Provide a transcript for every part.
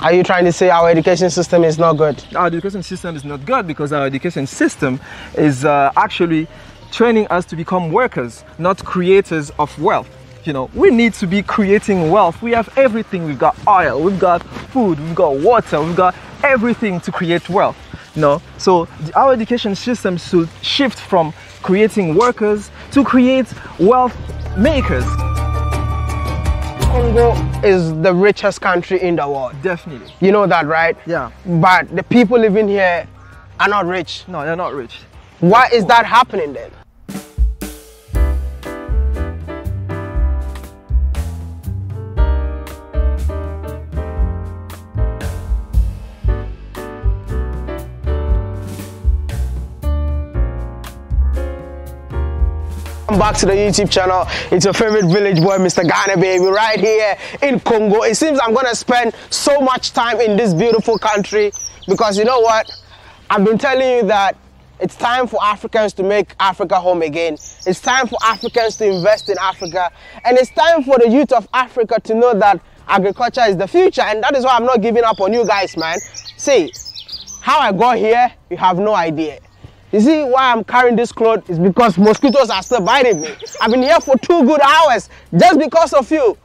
Are you trying to say our education system is not good? Our education system is not good because our education system is actually training us to become workers, not creators of wealth. You know, we need to be creating wealth. We have everything. We've got oil, we've got food, we've got water, we've got everything to create wealth. You know, so our education system should shift from creating workers to create wealth makers. Congo is the richest country in the world. Definitely. You know that, right? Yeah. But the people living here are not rich. No, they're not rich. Why is that happening then? Welcome back to the YouTube channel. It's your favorite village boy, Mr. Ghana baby, right here in Congo. It seems I'm gonna spend so much time in this beautiful country because you know what? I've been telling you that it's time for Africans to make Africa home again. It's time for Africans to invest in Africa. And it's time for the youth of Africa to know that agriculture is the future. And that is why I'm not giving up on you guys, man. See, how I got here, you have no idea. You see why I'm carrying this cloth is because mosquitoes are still biting me. I've been here for 2 good hours just because of you.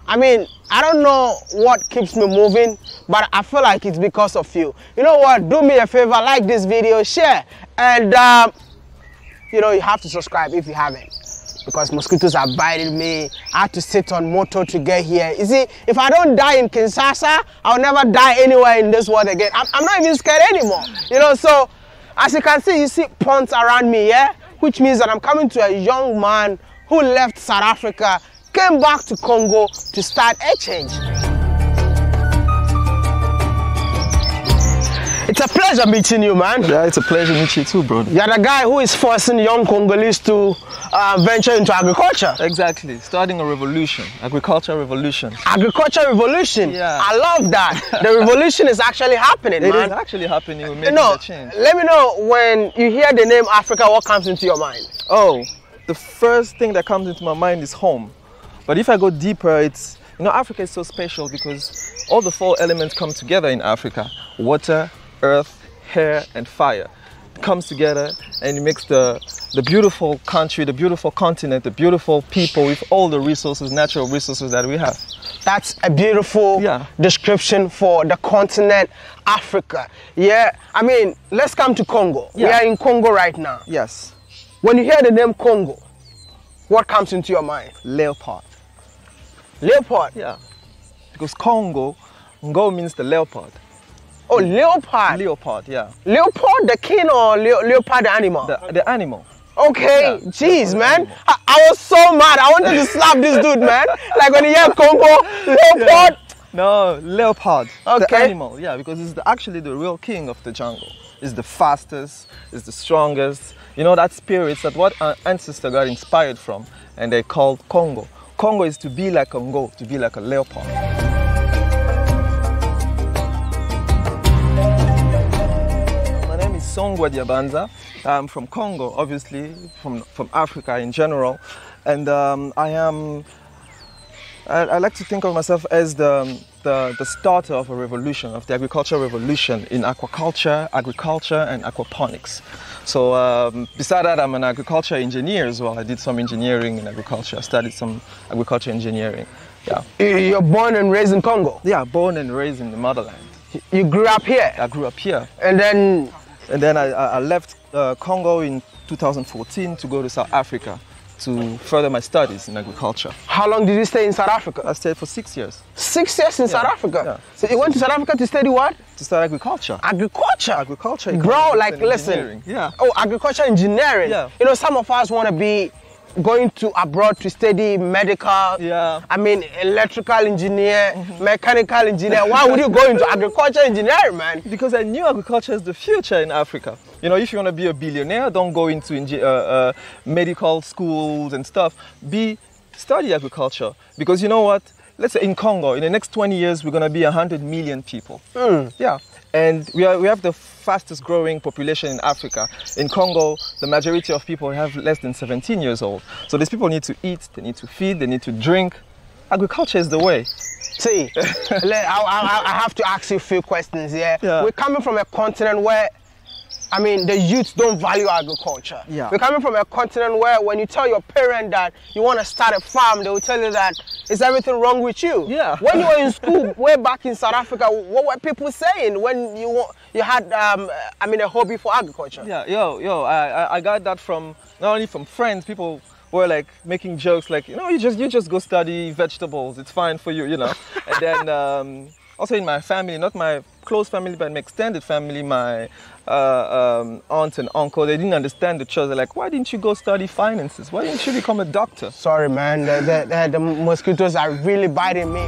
I mean, I don't know what keeps me moving, but I feel like it's because of you. You know what? Do me a favor, like this video, share, and you know, you have to subscribe if you haven't. Because mosquitoes are biting me. I had to sit on motor to get here. You see, if I don't die in Kinshasa, I'll never die anywhere in this world again. I'm not even scared anymore. You know, so as you can see, you see ponds around me, yeah? Which means that I'm coming to a young man who left South Africa, came back to Congo to start a change. It's a pleasure meeting you, man. Yeah, it's a pleasure meeting you too, bro. You're the guy who is forcing young Congolese to venture into agriculture. Exactly, starting a revolution, agriculture revolution. Agriculture revolution? Yeah. I love that. The revolution is actually happening, man. It is actually happening, we're making the change. Let me know, when you hear the name Africa, what comes into your mind? Oh, the first thing that comes into my mind is home. But if I go deeper, it's, you know, Africa is so special because all the 4 elements come together in Africa. Water, earth, air, and fire. It comes together and it makes the beautiful country, the beautiful continent, the beautiful people with all the resources, natural resources that we have. That's a beautiful description for the continent Africa. Yeah, I mean, let's come to Congo. Yeah. We are in Congo right now. Yes. When you hear the name Congo, what comes into your mind? Leopard. Leopard? Yeah. Because Congo, Ngo means the leopard. Oh, leopard. Leopard, yeah. Leopard the king or leopard the animal? The animal. Okay, jeez, man. I was so mad. I wanted to slap this dude, man. Like when you hear Congo, leopard. Yeah. No, leopard. Okay. The animal, yeah, because it's actually the real king of the jungle. It's the fastest, it's the strongest. You know, that spirit, that what our ancestor got inspired from, and they called Congo. Congo is to be like a Ngo, to be like a leopard. Songwa Diabanza. I'm from Congo, obviously, from Africa in general, and I like to think of myself as the starter of a revolution, of the agricultural revolution in aquaculture, agriculture, and aquaponics. So beside that, I'm an agriculture engineer as well. I did some engineering in agriculture. I studied some agriculture engineering. Yeah. You're born and raised in Congo? Yeah, born and raised in the motherland. You grew up here? I grew up here. And then I left Congo in 2014 to go to South Africa to further my studies in agriculture. How long did you stay in South Africa? I stayed for 6 years. 6 years in South Africa? Yeah. So you went to South Africa to study what? To study agriculture. Agriculture? Agriculture. Bro, like listen. Yeah. Oh, agriculture engineering. Yeah. You know, some of us want to be going to abroad to study medical, yeah. I mean electrical engineer, mechanical engineer. Why would you go into agriculture engineering, man? Because I knew agriculture is the future in Africa. You know, if you want to be a billionaire, don't go into medical schools and stuff. Study agriculture. Because you know what? Let's say in Congo, in the next 20 years, we're going to be 100 million people. Yeah. And we have the fastest growing population in Africa. In Congo, the majority of people have less than 17 years old. So these people need to eat, they need to feed, they need to drink. Agriculture is the way. See, I have to ask you a few questions, yeah? We're coming from a continent where, I mean, the youth don't value agriculture. We're coming from a continent where when you tell your parent that you want to start a farm, they will tell you that, is everything wrong with you? When you were in school, way back in South Africa, what were people saying when you had, I mean, a hobby for agriculture? I got that from, not only from friends, people were like making jokes like, you know, you just go study vegetables, it's fine for you, you know. And then also in my family, not my close family, but my extended family, my aunt and uncle, they didn't understand the choice. They're like, why didn't you go study finances? Why didn't you become a doctor? Sorry, man, the mosquitoes are really biting me.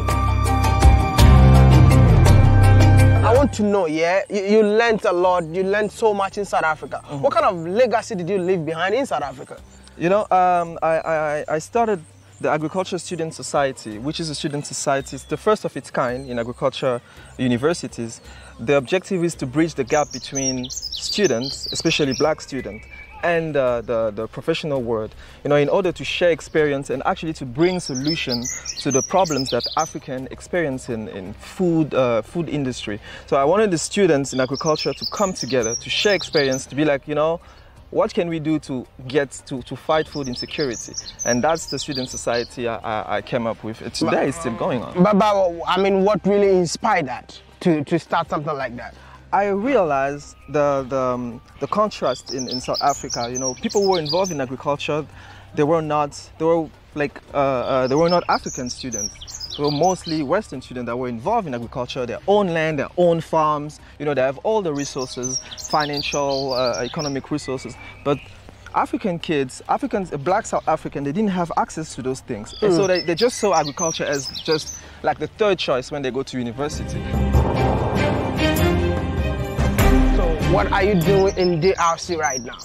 I want to know, you learned a lot, you learned so much in South Africa. What kind of legacy did you leave behind in South Africa? You know, I started the Agriculture Student Society, which is a student society. It's the first of its kind in agriculture universities. The objective is to bridge the gap between students, especially black students, and the professional world, you know, in order to share experience and actually to bring solutions to the problems that African experience in food industry. So I wanted the students in agriculture to come together, to share experience, to be like, you know, what can we do to get to fight food insecurity? And that's the student society I came up with. Today it's still going on. But I mean, what really inspired that to start something like that? I realized the contrast in South Africa. You know, people who were involved in agriculture, they were not African students. They were mostly Western students that were involved in agriculture, their own land, their own farms. You know, they have all the resources, financial, economic resources. But African kids, black South African, they didn't have access to those things. And so they just saw agriculture as just like the third choice when they go to university. So what are you doing in DRC right now?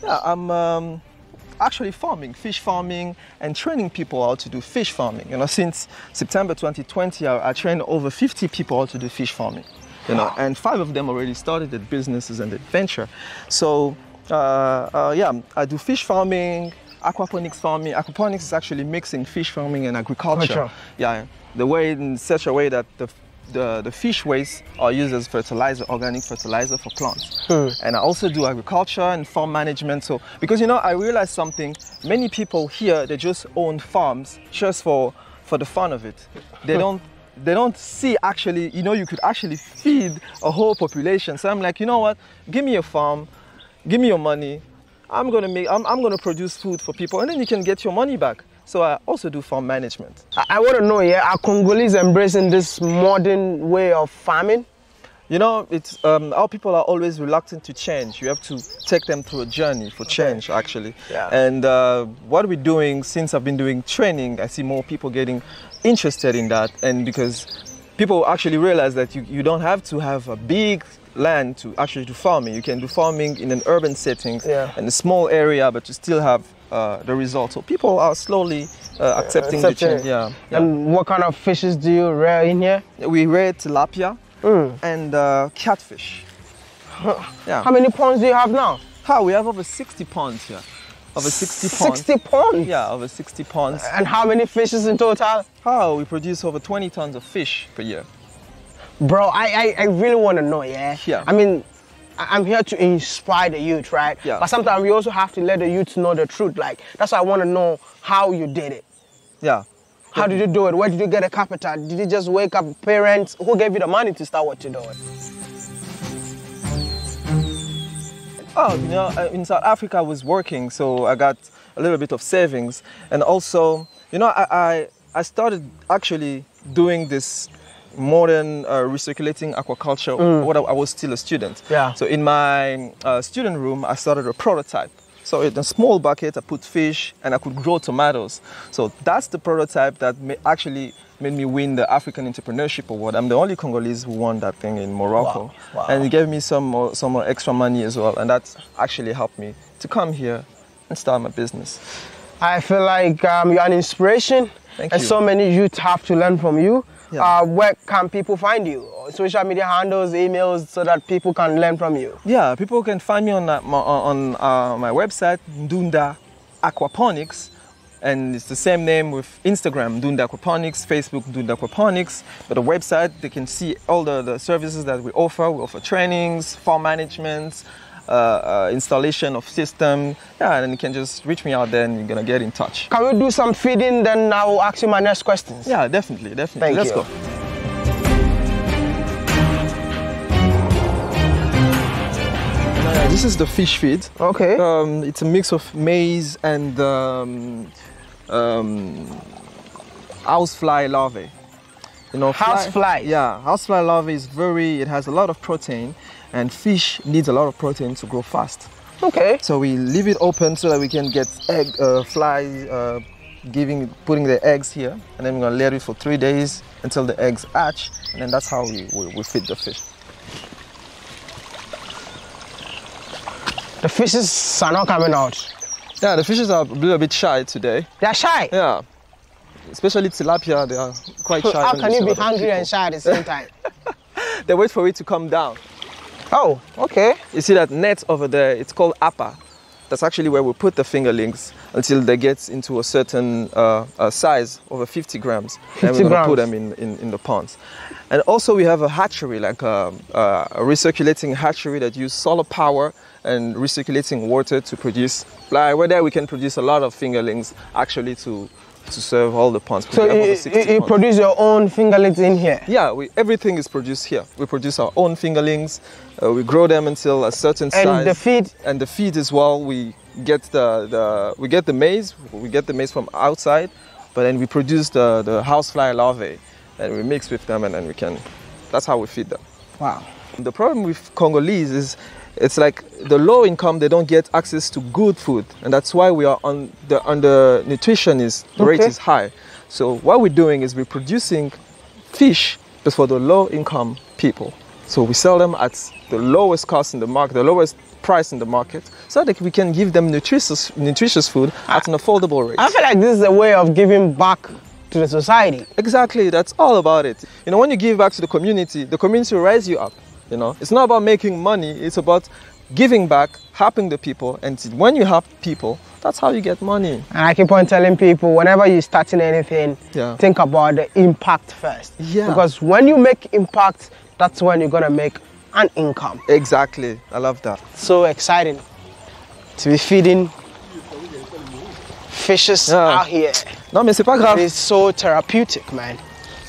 Yeah, I'm actually farming, fish farming, and training people how to do fish farming. You know, since September 2020, I trained over 50 people how to do fish farming. You know, and 5 of them already started their businesses and adventure. So, I do fish farming, aquaponics farming. Aquaponics is actually mixing fish farming and agriculture. Yeah, in such a way that the fish waste are used as fertilizer, organic fertilizer for plants. And I also do agriculture and farm management. So, because you know, I realized something, many people here, they just own farms just for the fun of it. They don't see actually, you know, you could actually feed a whole population. So I'm like, you know what, give me a farm, give me your money, I'm gonna produce food for people, and then you can get your money back. So I also do farm management. I want to know, are Congolese embracing this modern way of farming? You know, it's our people are always reluctant to change. You have to take them through a journey for change, actually. And what we're doing, since I've been doing training, I see more people getting interested in that, and because people actually realize that you don't have to have a big land to actually do farming. You can do farming in an urban setting, in a small area, but you still have the results. So people are slowly accepting the change. And what kind of fishes do you rear in here? We rear tilapia and catfish. How many ponds do you have now? We have over 60 ponds here. Over 60 ponds. 60 ponds? Yeah, over 60 ponds. And how many fishes in total? We produce over 20 tons of fish per year. Bro, I really want to know, I mean, I'm here to inspire the youth, right? But sometimes we also have to let the youth know the truth. Like, that's why I want to know how you did it. How did you do it? Where did you get a capital? Did you just wake up parents? Who gave you the money to start what you're doing? You know, in South Africa I was working, so I got a little bit of savings. And also, you know, I started actually doing this modern recirculating aquaculture when I was still a student. So in my student room, I started a prototype. So in a small bucket, I put fish and I could grow tomatoes. So that's the prototype that actually made me win the African Entrepreneurship Award. I'm the only Congolese who won that thing in Morocco. And it gave me some more extra money as well. And that actually helped me to come here and start my business. I feel like you're an inspiration. Thank you. And so many youth have to learn from you. Where can people find you? Social media handles, emails, so that people can learn from you? People can find me on my website, Ndunda Aquaponics, And it's the same name with Instagram, doing the aquaponics, Facebook, doing the aquaponics. But the website, they can see all the services that we offer. We offer trainings, farm management, installation of system. Yeah, and then you can just reach me out there and you're gonna get in touch. Can we do some feeding? Then I will ask you my next questions. Yeah, definitely. Thank Let's you. go. This is the fish feed. Okay. It's a mix of maize and housefly larvae. You know, Housefly. Yeah, housefly larvae it has a lot of protein, and fish needs a lot of protein to grow fast. Okay. So we leave it open so that we can get flies putting the eggs here, and then we're gonna let it for 3 days until the eggs hatch, and then that's how we feed the fish. The fishes are not coming out. Yeah, the fishes are a little bit shy today. They're shy. Yeah, especially tilapia, they are quite shy. How can you be hungry and shy at the same time? They wait for it to come down. Oh, okay. You see that net over there, it's called appa. That's actually where we put the fingerlings until they get into a certain size, over 50 grams. 50 and we're grams. Put them in the ponds. And also we have a hatchery, like a recirculating hatchery that uses solar power and recirculating water to produce fly. Where there we can produce a lot of fingerlings actually to serve all the ponds. So you produce your own fingerlings in here? Yeah, everything is produced here. We produce our own fingerlings. We grow them until a certain size. And the feed? And the feed as well. We get the maize. We get the maize from outside, but then we produce the housefly larvae, and we mix with them, and then that's how we feed them. Wow. The problem with Congolese is it's like the low income, they don't get access to good food, and that's why we are on the nutrition rate is high. So what we're doing is we're producing fish just for the low income people. So we sell them at the lowest cost in the market, the lowest price in the market, so that we can give them nutritious food at an affordable rate. I feel like this is a way of giving back to the society. Exactly, that's all about it. You know, when you give back to the community will rise you up. You know, it's not about making money, it's about giving back, helping the people, and when you help people, that's how you get money. And I keep on telling people, whenever you're starting anything, think about the impact first. Yeah. Because when you make impact, that's when you're gonna make an income. Exactly, I love that. So exciting to be feeding fishes out here. Non mais c'est pas grave. It's so therapeutic, man.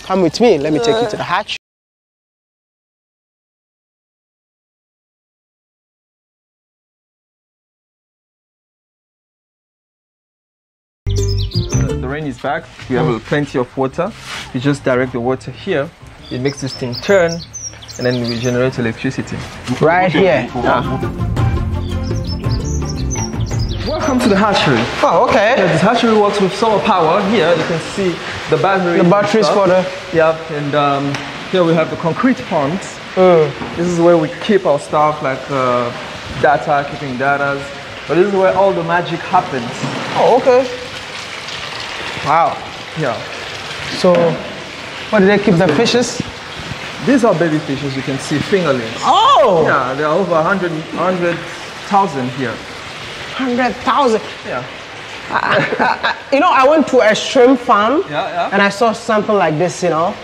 Come with me, let me take you to the hatch. The rain is back, we have plenty of water. We just direct the water here, it makes this thing turn, and then we generate electricity. Right here. Welcome to the hatchery. Oh, okay. Yeah, this hatchery works with solar power. Here you can see the batteries. The batteries for the... Yeah, and here we have the concrete ponds. This is where we keep our stuff, like data, keeping data. But this is where all the magic happens. Oh, okay. Wow. Yeah. So, where do they keep the fishes? These are baby fishes, you can see fingerlings. Oh! Yeah, there are over 100,000 here. 100,000? Yeah. You know, I went to a shrimp farm Yeah. and I saw something like this, you know.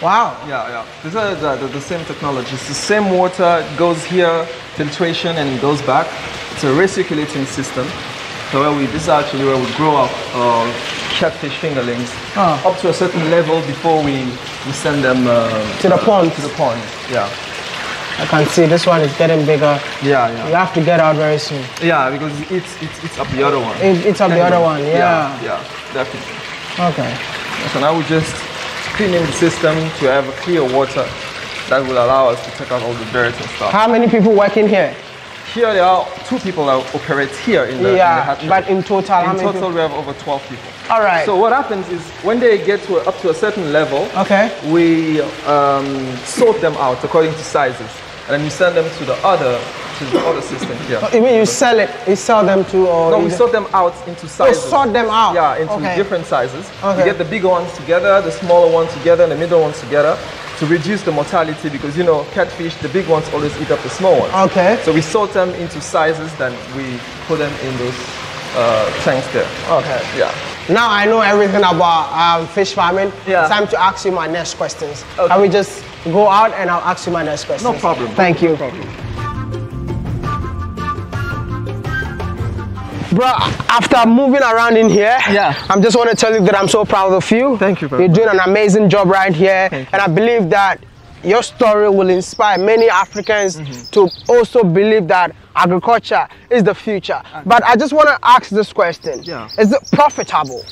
Wow. Yeah. These are the same technology. It's the same water, it goes here, filtration, and it goes back. It's a recirculating system. So this is actually where we grow up catfish fingerlings up to a certain level before we send them to the pond. To the pond, yeah. I can see this one is getting bigger. Yeah. You have to get out very soon. Yeah, because it's up the other one. It's up the other one, yeah. Yeah, definitely. Okay. So now we just cleaning the system to have a clear water that will allow us to take out all the dirt and stuff. How many people working here? Here there are 2 people that operate here in the hatchery. But in total, how many people? we have over 12 people. All right. So what happens is when they get up to a certain level, we sort them out according to sizes, and then we send them to the other system here. You mean you sell it? You sell them to? Or no, we sort them out into sizes. Oh, sort them out. Yeah, into different sizes. We get the bigger ones together, the smaller ones together, and the middle ones together, to reduce the mortality, because you know catfish, the big ones always eat up the small ones. Okay. So we sort them into sizes, then we put them in those tanks there. Okay. Yeah. Now I know everything about fish farming. Yeah. It's time to ask you my next questions. Okay. Can we just go out and I'll ask you my next questions? No problem. Thank you. No problem. Bro, after moving around in here, Yeah. I just want to tell you that I'm so proud of you. Thank you very You're doing an amazing job right here. Thank you. And I believe that your story will inspire many Africans to also believe that agriculture is the future. But I just want to ask this question. Yeah. Is it profitable?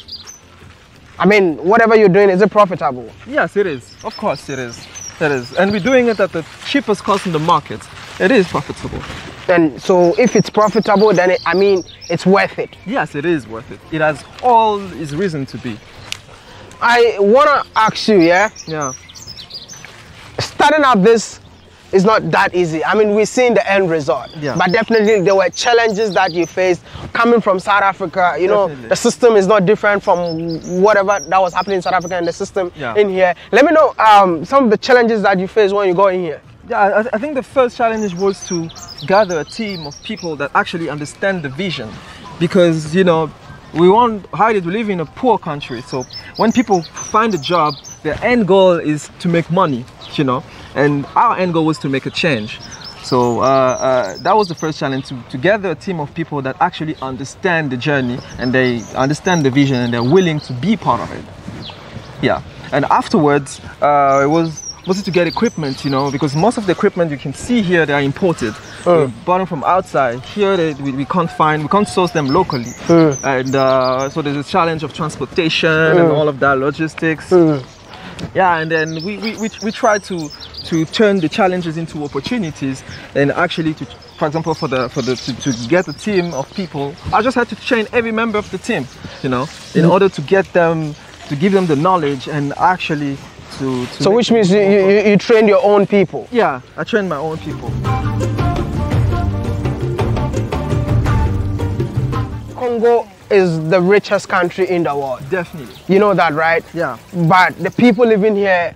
I mean, whatever you're doing, is it profitable? Yes, it is. Of course it is. It is. And we're doing it at the cheapest cost in the market. It is profitable. And so if it's profitable, then I mean, it's worth it. Yes, it is worth it. It has all its reason to be. I want to ask you, yeah? Yeah. Starting out this is not that easy. I mean, we're seeing the end result. Yeah. But definitely there were challenges that you faced coming from South Africa. You know, Definitely. the system is not different from whatever that was happening in South Africa and the system Yeah. in here. Let me know some of the challenges that you faced when you got in here. Yeah, I think the first challenge was to gather a team of people that actually understand the vision, because we live in a poor country. So when people find a job, their end goal is to make money, and our end goal was to make a change. So that was the first challenge, to gather a team of people that actually understand the journey and they understand the vision and they're willing to be part of it. Yeah, and afterwards it was to get equipment, because most of the equipment you can see here, they are imported. We bought them from outside. Here we can't source them locally. And so there's a challenge of transportation and all of that, logistics. Yeah, and then we try to turn the challenges into opportunities, and actually for example, to get a team of people, I just had to train every member of the team, in order to give them the knowledge and actually So which means you trained your own people? Yeah, I trained my own people. Congo is the richest country in the world. Definitely. You know that, right? Yeah. But the people living here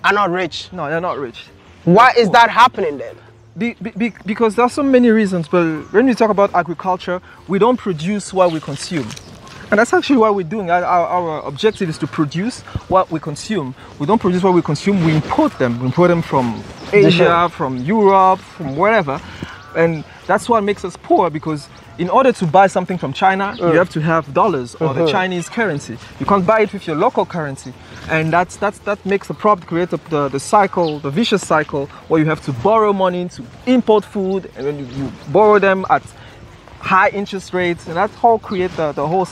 are not rich. No, they're not rich. Why is that happening then? Because there are so many reasons, but when we talk about agriculture, we don't produce what we consume. And that's actually what we're doing. Our objective is to produce what we consume. We don't produce what we consume, we import them. We import them from Asia, from Europe, from wherever. And that's what makes us poor, because in order to buy something from China, you have to have dollars or the Chinese currency. You can't buy it with your local currency. And that makes the problem, create the cycle, the vicious cycle, where you have to borrow money to import food, and then you borrow them at high interest rates, and that's how create the whole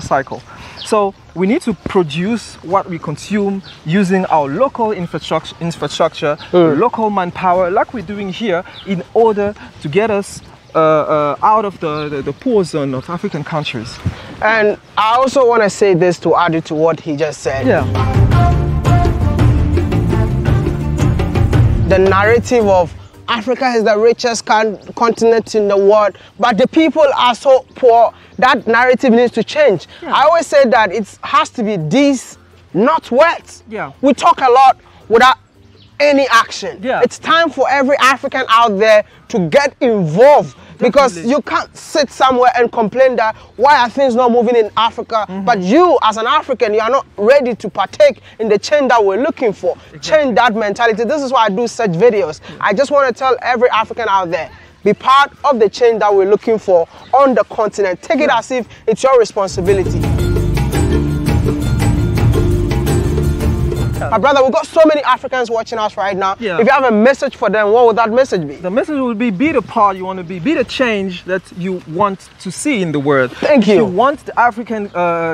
cycle. So we need to produce what we consume using our local infrastructure, local manpower, like we're doing here, in order to get us out of the poor zone of African countries. And I also want to say this to add to what he just said. Yeah. The narrative of Africa is the richest continent in the world, but the people are so poor. That narrative needs to change. Yeah. I always say that it has to be deeds, not words. Yeah. We talk a lot without any action. Yeah. It's time for every African out there to get involved. Because Definitely. you can't sit somewhere and complain that why are things not moving in Africa, but you as an African, you are not ready to partake in the change that we're looking for. Exactly. Change that mentality. This is why I do such videos. I just want to tell every African out there, be part of the change that we're looking for on the continent. Take it as if it's your responsibility. My brother, we've got so many Africans watching us right now. Yeah. If you have a message for them, what would that message be? The message will be the part you want to be the change that you want to see in the world. Thank you. If you want the African,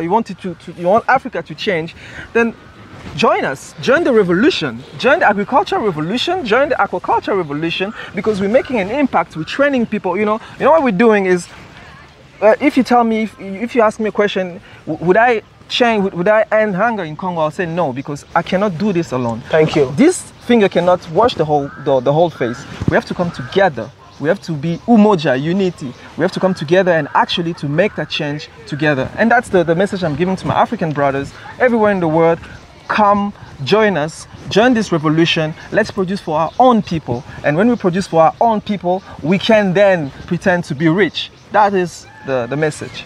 you want Africa to change, then join us. Join the revolution. Join the agricultural revolution. Join the aquaculture revolution, because we're making an impact. We're training people. You know what we're doing is, if you tell me, if you ask me a question, would I end hunger in Congo? I'll say no, because I cannot do this alone. Thank you. This finger cannot wash the whole face. We have to come together. We have to be umoja, unity. We have to come together and actually to make that change together. And that's the message I'm giving to my African brothers everywhere in the world. Come, join us, join this revolution. Let's produce for our own people. And when we produce for our own people, we can then pretend to be rich. That is the message.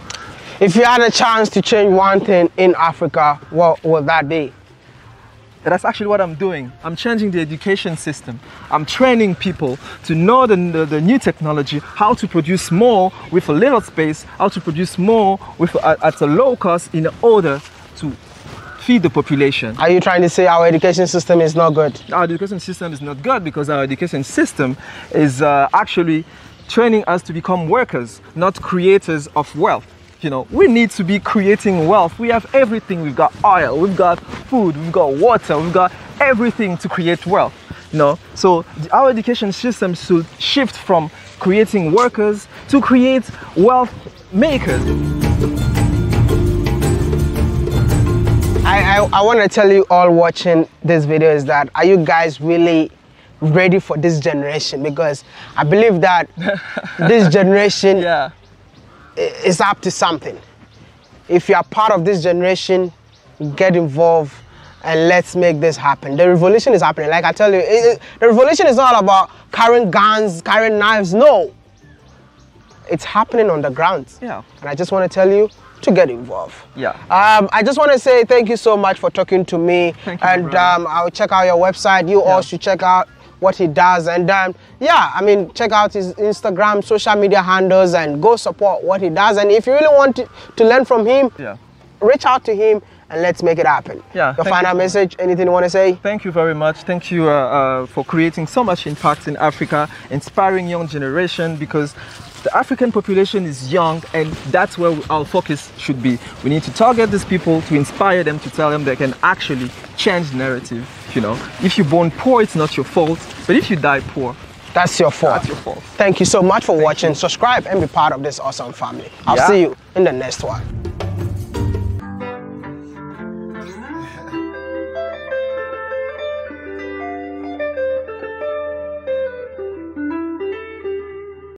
If you had a chance to change one thing in Africa, what would that be? That's actually what I'm doing. I'm changing the education system. I'm training people to know the new technology, how to produce more with a little space, how to produce more with at a low cost in order to feed the population. Are you trying to say our education system is not good? Our education system is not good because our education system is actually training us to become workers, not creators of wealth. You know, we need to be creating wealth. We have everything. We've got oil, we've got food, we've got water, we've got everything to create wealth. You know, so our education system should shift from creating workers to create wealth makers. I want to tell you all watching this video is that, are you guys really ready for this generation? Because I believe that this generation is up to something. If you are part of this generation, get involved and let's make this happen. The revolution is happening. Like I tell you, the revolution is not about carrying guns, carrying knives. No, it's happening on the ground. Yeah. And I just want to tell you to get involved. Yeah. I just want to say thank you so much for talking to me. Thank you, and I'll check out your website. You all should check out what he does, and yeah, I mean, check out his Instagram, social media handles, and go support what he does. And if you really want to learn from him, reach out to him and let's make it happen. Yeah. Your final message, anything you want to say? Thank you very much. Thank you for creating so much impact in Africa, inspiring young generation, because the African population is young and that's where our focus should be. We need to target these people to inspire them, to tell them they can actually change the narrative. You know, if you're born poor, it's not your fault, but if you die poor, that's your fault. That's your fault. Thank you so much for watching. Subscribe and be part of this awesome family. I'll see you in the next one.